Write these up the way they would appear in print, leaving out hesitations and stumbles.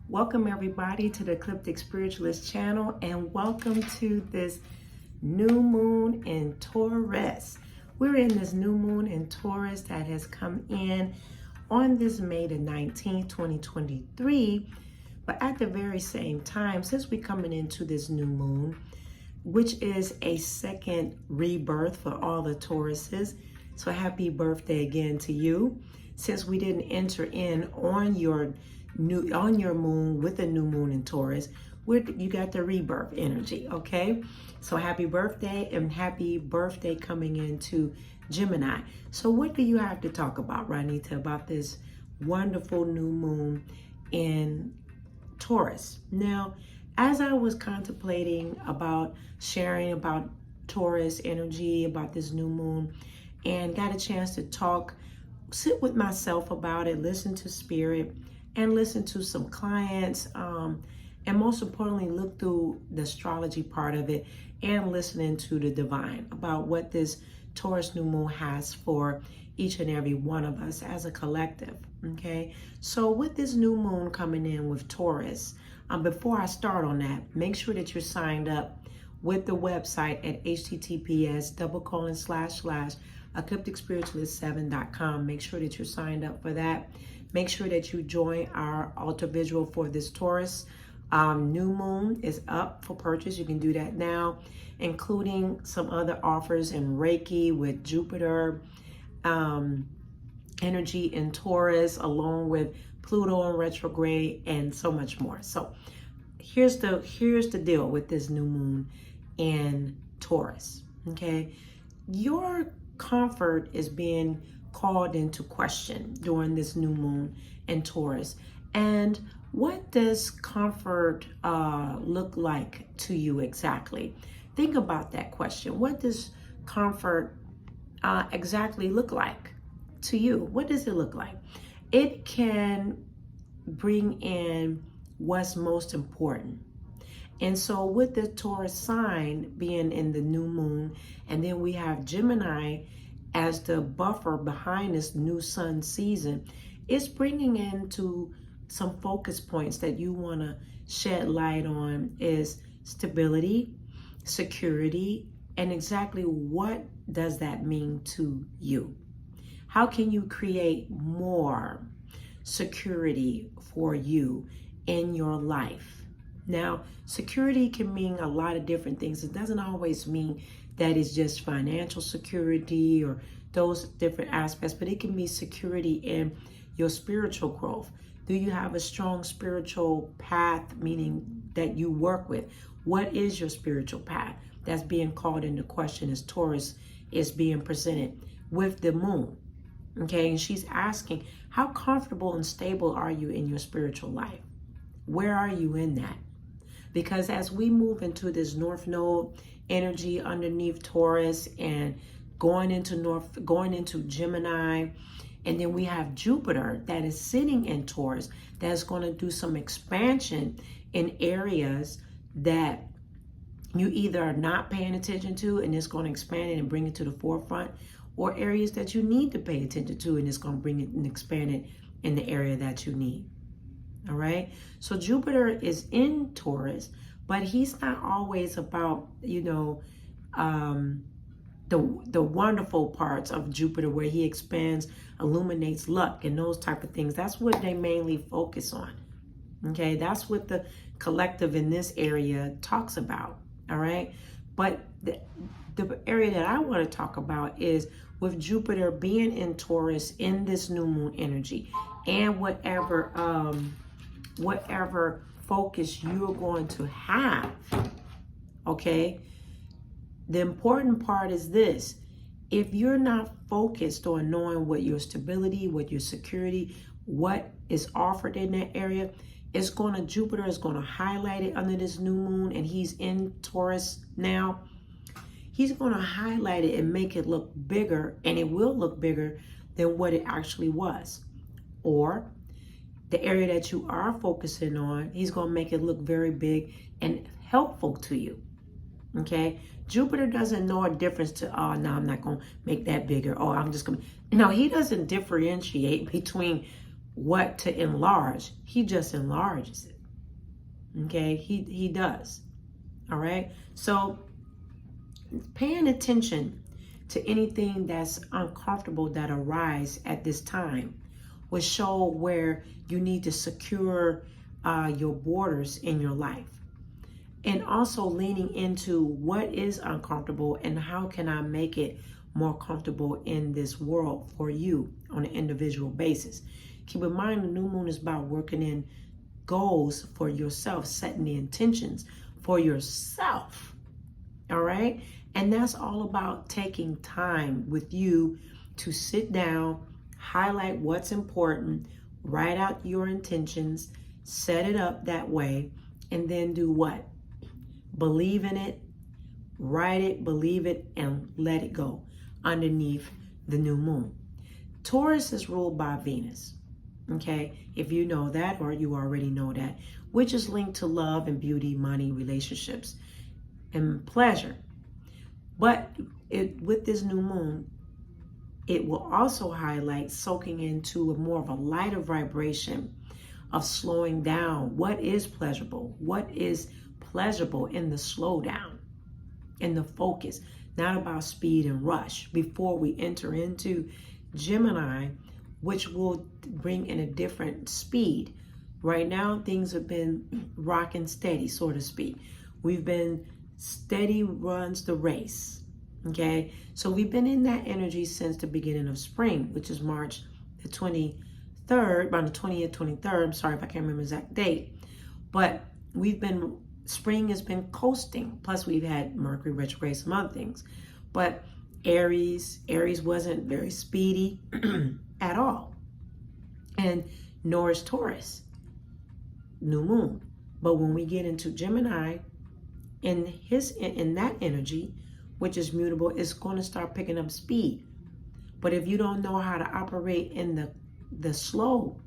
Welcome everybody to the Ecliptic Spiritualist channel, and welcome to this new moon in Taurus. We're in this new moon in Taurus that has come in on this May the 19th, 2023. But at the very same time, since we're coming into this new moon, which is a second rebirth for all the Tauruses, so happy birthday again to you. Since we didn't enter in on your moon with the new moon in Taurus, you got the rebirth energy, okay? So happy birthday, and happy birthday coming into Gemini. So what do you have to talk about, Ranita, about this wonderful new moon in Taurus? Now, as I was contemplating about sharing about Taurus energy, about this new moon, and got a chance to sit with myself about it, listen to spirit, and listen to some clients, and most importantly, look through the astrology part of it and listening to the divine about what this Taurus new moon has for each and every one of us as a collective, okay? So with this new moon coming in with Taurus, before I start on that, make sure that you're signed up with the website at https://eclipticspiritualist7.com. Make sure that you're signed up for that. Make sure that you join our altar visual for this Taurus new moon is up for purchase. You can do that now, including some other offers in Reiki with Jupiter energy in Taurus, along with Pluto in retrograde, and so much more. So here's the deal with this new moon in Taurus, okay? Your comfort is being called into question during this new moon in Taurus. And what does comfort look like to you exactly? Think about that question. What does comfort exactly look like to you? What does it look like? It can bring in what's most important. And so with the Taurus sign being in the new moon, and then we have Gemini as the buffer behind this new sun season, it's bringing into some focus points that you want to shed light on is stability, security, and exactly what does that mean to you? How can you create more security for you in your life? Now, security can mean a lot of different things. It doesn't always mean that it's just financial security or those different aspects, but it can be security in your spiritual growth. Do you have a strong spiritual path, meaning that you work with? What is your spiritual path? That's being called into question as Taurus is being presented with the moon. Okay, and she's asking, how comfortable and stable are you in your spiritual life? Where are you in that? Because as we move into this North Node energy underneath Taurus and going into Gemini, and then we have Jupiter that is sitting in Taurus that's going to do some expansion in areas that you either are not paying attention to, and it's going to expand it and bring it to the forefront, or areas that you need to pay attention to, and it's going to bring it and expand it in the area that you need. All right. So Jupiter is in Taurus, but he's not always about, the wonderful parts of Jupiter where he expands, illuminates luck and those type of things. That's what they mainly focus on. Okay. That's what the collective in this area talks about. All right. But the area that I want to talk about is with Jupiter being in Taurus in this new moon energy, and whatever focus you're going to have, okay? The important part is this. If you're not focused on knowing what your stability, what your security, what is offered in that area, Jupiter is going to highlight it under this new moon, and he's in Taurus now. He's going to highlight it and make it look bigger, and it will look bigger than what it actually was. Or the area that you are focusing on, he's going to make it look very big and helpful to you. Okay? Jupiter doesn't know a difference to, oh, no, I'm not going to make that bigger. Oh, I'm just going to. No, he doesn't differentiate between what to enlarge. He just enlarges it. Okay, he does. All right. So paying attention to anything that's uncomfortable that arise at this time will show where you need to secure your borders in your life. And also leaning into what is uncomfortable and how can I make it more comfortable in this world for you on an individual basis. Keep in mind, the new moon is about working in goals for yourself, setting the intentions for yourself. All right. And that's all about taking time with you to sit down, highlight what's important, write out your intentions, set it up that way, and then do what? Believe in it, write it, believe it, and let it go underneath the new moon. Taurus is ruled by Venus. Okay, if you know that or you already know that, which is linked to love and beauty, money, relationships, and pleasure. But with this new moon, it will also highlight soaking into more of a lighter vibration of slowing down. What is pleasurable? What is pleasurable in the slowdown, in the focus, not about speed and rush before we enter into Gemini, which will bring in a different speed. Right now, things have been rocking steady, so to speak. We've been steady runs the race. Okay, so we've been in that energy since the beginning of spring, which is March the 23rd, around the 20th, 23rd. I'm sorry if I can't remember the exact date, but spring has been coasting. Plus, we've had Mercury retrograde, some other things. But Aries wasn't very speedy at all, and nor is Taurus, new moon. But when we get into Gemini, in that energy, which is mutable, it's going to start picking up speed. But if you don't know how to operate in the slow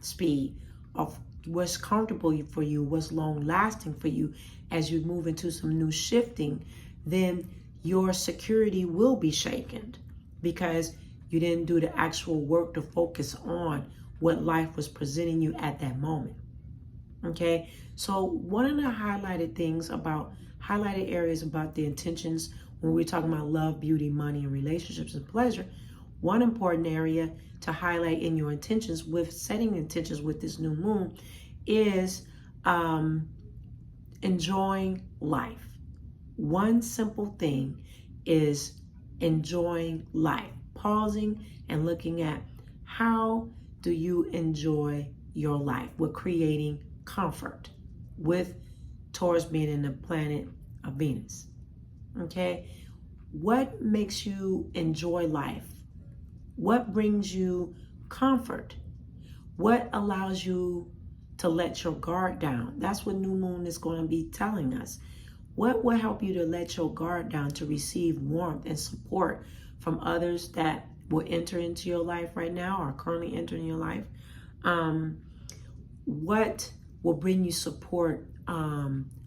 speed of what's comfortable for you, what's long lasting for you as you move into some new shifting, then your security will be shaken because you didn't do the actual work to focus on what life was presenting you at that moment. Okay, so one of the highlighted areas about the intentions when we're talking about love, beauty, money, and relationships and pleasure, one important area to highlight in your intentions with setting intentions with this new moon is enjoying life. One simple thing is enjoying life, pausing and looking at how do you enjoy your life. We're creating comfort with Taurus being in the planet of Venus. Okay, what makes you enjoy life? What brings you comfort? What allows you to let your guard down? That's what new moon is going to be telling us. What will help you to let your guard down to receive warmth and support from others that will enter into your life right now or currently entering your life? What will bring you support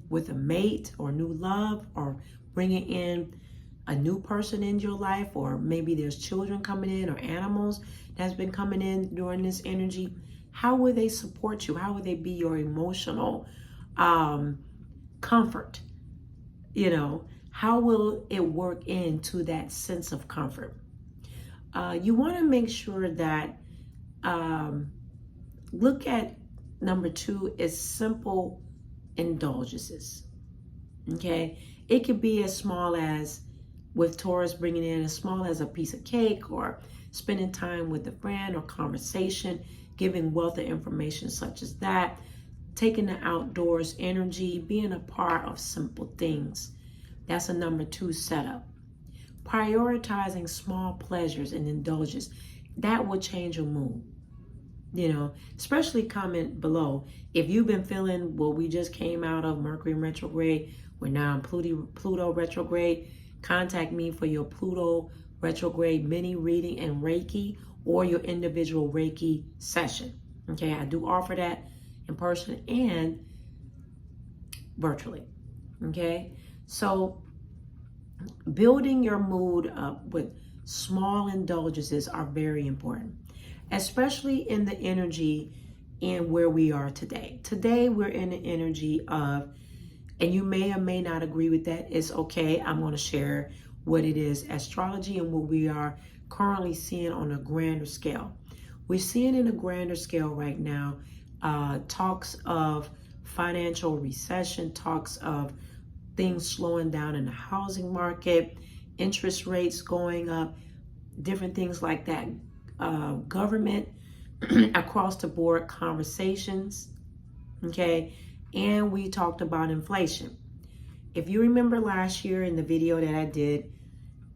with a mate or new love, or bringing in a new person in your life, or maybe there's children coming in or animals that's been coming in during this energy? How will they support you? How will they be your emotional comfort? You know, how will it work into that sense of comfort? You want to make sure that look at number 2 is simple indulgences. Okay, it could be as small as, with Taurus bringing in, as small as a piece of cake, or spending time with a friend, or conversation, giving wealth of information such as that, taking the outdoors energy, being a part of simple things. That's a number 2 setup. Prioritizing small pleasures and indulgences, that will change your mood. You know, especially comment below if you've been feeling, well, we just came out of Mercury retrograde, we're now in Pluto retrograde. Contact me for your Pluto retrograde mini reading and Reiki, or your individual Reiki session. Okay, I do offer that in person and virtually. Okay, so building your mood up with small indulgences are very important, especially in the energy in where we are today. Today, we're in the energy of, and you may or may not agree with that. It's okay. I'm going to share what it is, astrology, and what we are currently seeing on a grander scale. We're seeing in a grander scale right now talks of financial recession, talks of things slowing down in the housing market, interest rates going up, different things like that. Government across the board conversations, okay? And we talked about inflation. If you remember last year in the video that I did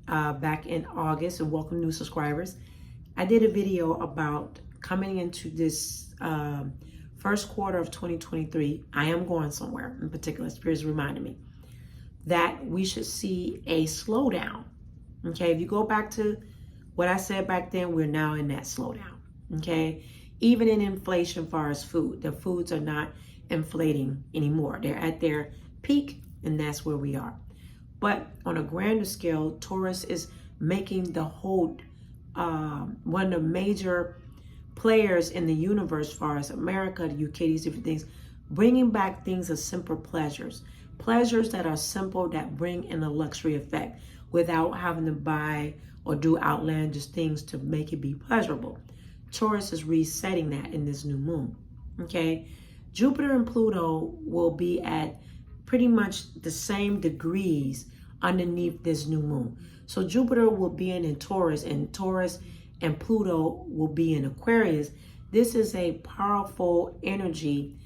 back in August, and welcome new subscribers, I did a video about coming into this first quarter of 2023. I am going somewhere in particular. Spirit's reminded me that we should see a slowdown. Okay, if you go back to what I said back then, we're now in that slowdown. Okay, even in inflation, far as food, the foods are not inflating anymore. They're at their peak, and that's where we are. But on a grander scale, Taurus is making the whole one of the major players in the universe, as far as America, the UK, these different things, bringing back things of simple pleasures that are simple, that bring in a luxury effect without having to buy or do outlandish things to make it be pleasurable. Taurus is resetting that in this new moon. Okay, Jupiter and Pluto will be at pretty much the same degrees underneath this new moon. So Jupiter will be in Taurus, and Pluto will be in Aquarius. This is a powerful energy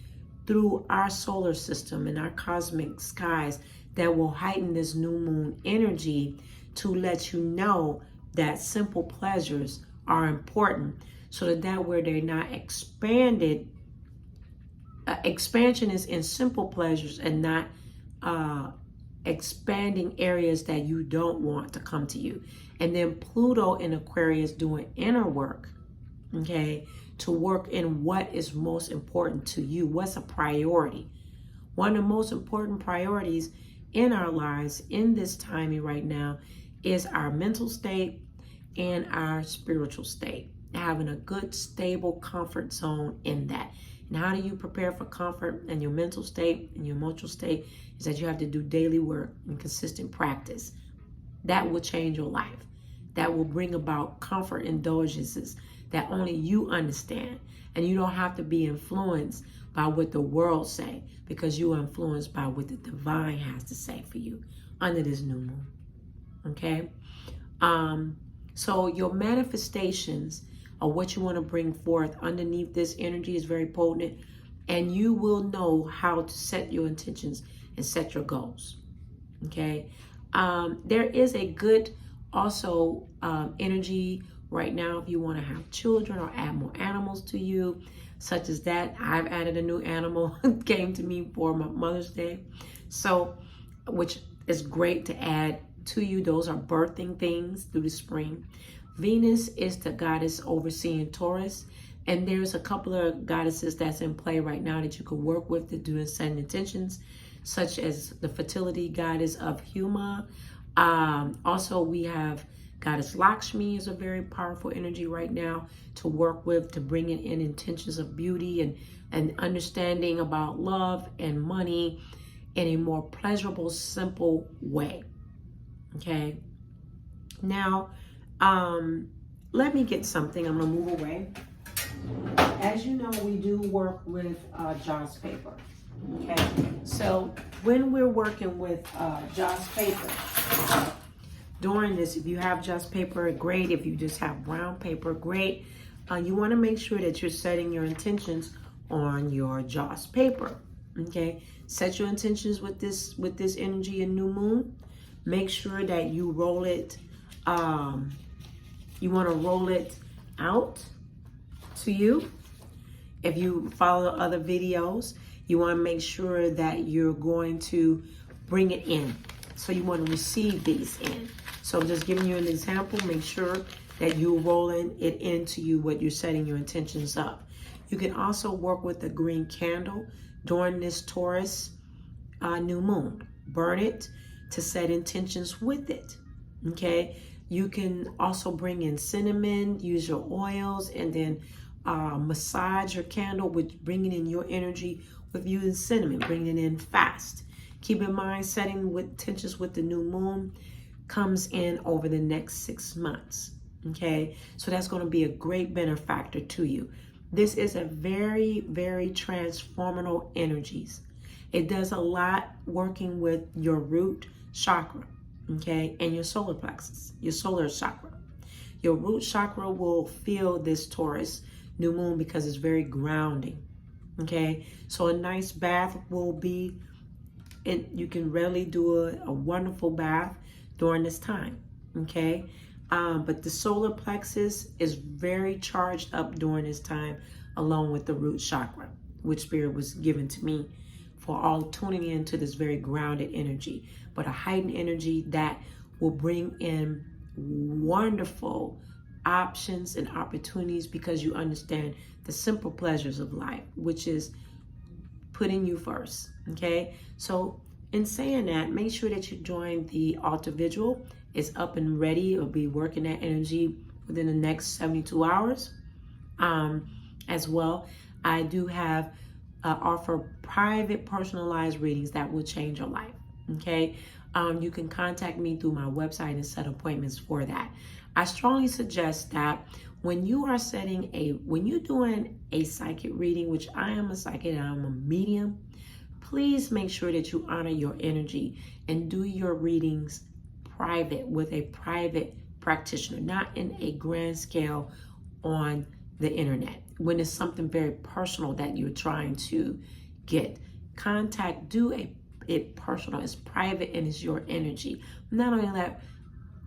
through our solar system and our cosmic skies that will heighten this new moon energy to let you know that simple pleasures are important, so that where they're not expanded. Expansion is in simple pleasures and not expanding areas that you don't want to come to you. And then Pluto in Aquarius doing inner work, okay, to work in what is most important to you. What's a priority? One of the most important priorities in our lives in this timing right now is our mental state and our spiritual state. Having a good, stable comfort zone in that. And how do you prepare for comfort in your mental state and your emotional state? Is that you have to do daily work and consistent practice. That will change your life. That will bring about comfort indulgences that only you understand. And you don't have to be influenced by what the world say, because you are influenced by what the divine has to say for you under this new moon. Okay? So your manifestations of what you want to bring forth underneath this energy is very potent, and you will know how to set your intentions and set your goals. Okay, there is a good also energy right now if you want to have children or add more animals to you, such as that. I've added a new animal, came to me for my Mother's Day, so which is great to add to you. Those are birthing things through the spring. Venus is the goddess overseeing Taurus, and there's a couple of goddesses that's in play right now that you could work with to do and set intentions, such as the fertility goddess of Huma. Also, we have goddess Lakshmi is a very powerful energy right now to work with, to bring in intentions of beauty and understanding about love and money in a more pleasurable, simple way. Okay. Now, let me get something. I'm gonna move away. As you know, we do work with Joss paper. Okay, so when we're working with Joss paper, during this, if you have Joss paper, great. If you just have brown paper, great. You want to make sure that you're setting your intentions on your Joss paper. Okay, set your intentions with this energy in new moon. Make sure that you roll it. You want to roll it out to you. If you follow other videos, you want to make sure that you're going to bring it in. So you want to receive these in. So I'm just giving you an example. Make sure that you're rolling it into you, what you're setting your intentions up. You can also work with a green candle during this Taurus new moon. Burn it to set intentions with it. Okay. You can also bring in cinnamon, use your oils, and then massage your candle with bringing in your energy with using cinnamon, bringing it in fast. Keep in mind, setting with tensions with the new moon comes in over the next 6 months. Okay, so that's going to be a great benefactor to you. This is a very, very transformational energies. It does a lot working with your root chakra, okay, and your solar plexus, your solar chakra. Your root chakra will feel this Taurus new moon because it's very grounding, okay? So a nice bath will be, and you can really do a wonderful bath during this time, okay? But the solar plexus is very charged up during this time, along with the root chakra, which Spirit was given to me for all tuning into this very grounded energy, but a heightened energy that will bring in wonderful options and opportunities because you understand the simple pleasures of life, which is putting you first. Okay, so in saying that, make sure that you join the altar vigil. It's up and ready. It'll be working that energy within the next 72 hours. As well, I do have offer private personalized readings that will change your life. Okay, you can contact me through my website and set appointments for that. I strongly suggest that when you are when you're doing a psychic reading, which I am a psychic, I'm a medium, please make sure that you honor your energy and do your readings private with a private practitioner, not in a grand scale on the internet. When it's something very personal that you're trying to get, do it personal. It's private and it's your energy. Not only that,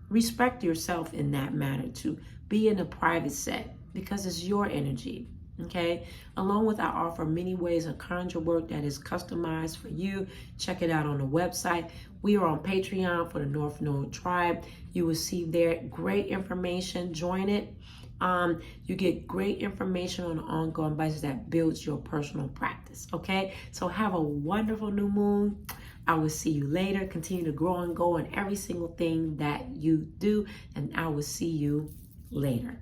respect yourself in that matter to be in a private set because it's your energy. Okay, along with I offer many ways of conjure work that is customized for you. Check it out on the website. We are on Patreon for the North Node Tribe. You will see there great information. Join it. You get great information on an ongoing basis that builds your personal practice. Okay, so have a wonderful new moon. I will see you later. Continue to grow and go in every single thing that you do, and I will see you later.